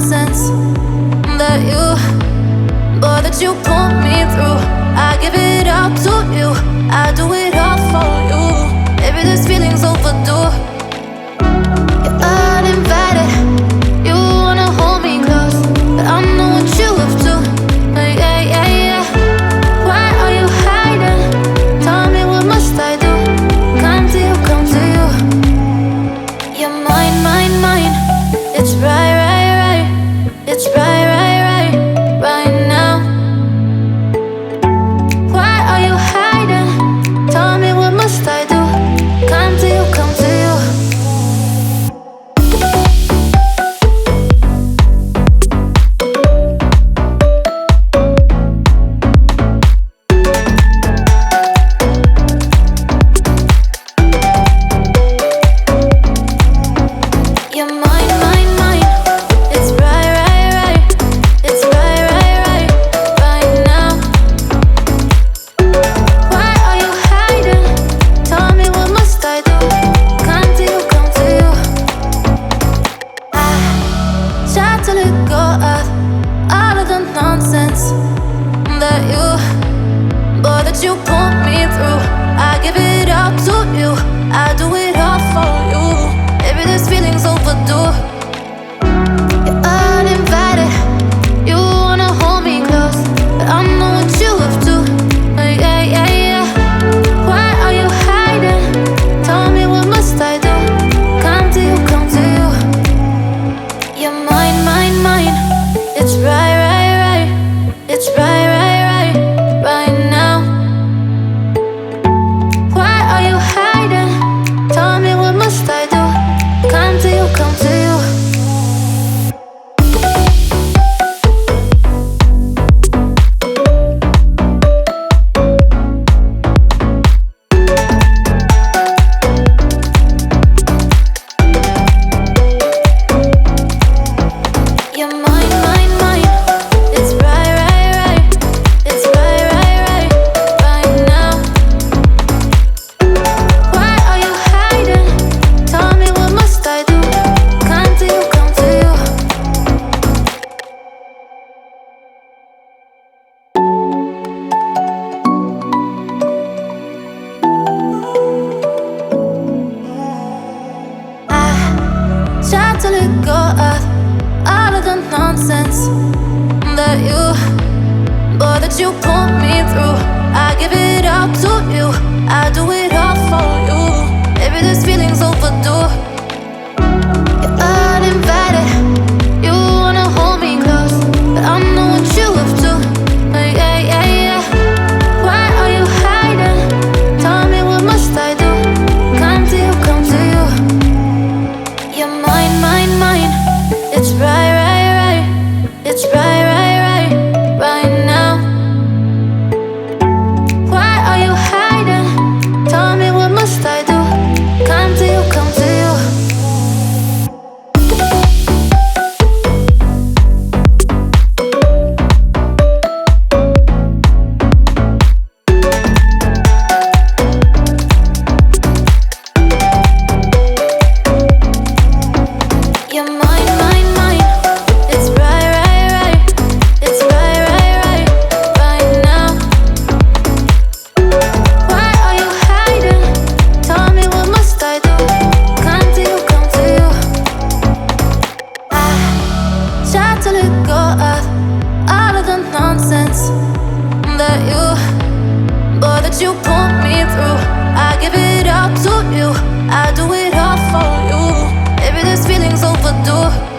nonsense that you put me through. I give it all to you, I do it all for you. Maybe this feeling's overdue. You're uninvited, you wanna hold me close, but I know what you have to. Yeah, yeah, yeah. Why are you hiding? Tell me, what must I do? Come to you, come to you. You're mine, mine, mine. It's right, right, right. It's right, right, right, right now. Why are you hiding? Tell me, what must I do? Come to you, come to you. You're mine, mine, mine. It's right, right, right. It's right, right, right, right now. Why are you hiding? Tell me, what must I do? Come to you, come to you. I try to let go of all of the nonsense that you put me through. I give it all to you, I do it all for you. Maybe this feeling's overdue. You're uninvited, you wanna hold me close, but I know what you have to. Yeah, yeah, yeah. Why are you hiding? Tell me, what must I do? Come to you, come to you. You're mine, mine, mine. It's right, right, right. It's right, right, right, right now. Why are you hiding? Tell me, what must I do? Come to you, come to you. You're mine, mine, mine. It's right, right, right. It's right, right, right, right now. Why are you hiding? Tell me, what must I do? Come to you, come to you. I try to let go of all of the nonsense that you put me through. I give it all to you, I do it all for you. Maybe this feeling's overdue. You're uninvited, you wanna hold me close, but I know what you have to. Yeah, yeah, yeah. Why are you hiding? Tell me, what must I do? Come to you, come to you. You're mine, mine, mine. It's right, right, right. It's right, right, right, right now. Why are you hiding? Tell me, what must I do? Come to you, come to you. You're mine, mine, mine. It's right, right, right. It's right, right, right, right now. Why are you hiding? Tell me, what must I do? Come to you, come to you. I try to let go of all of the nonsense that you put me through. I give it all to you, I do it all for you. Maybe this feeling's overdue.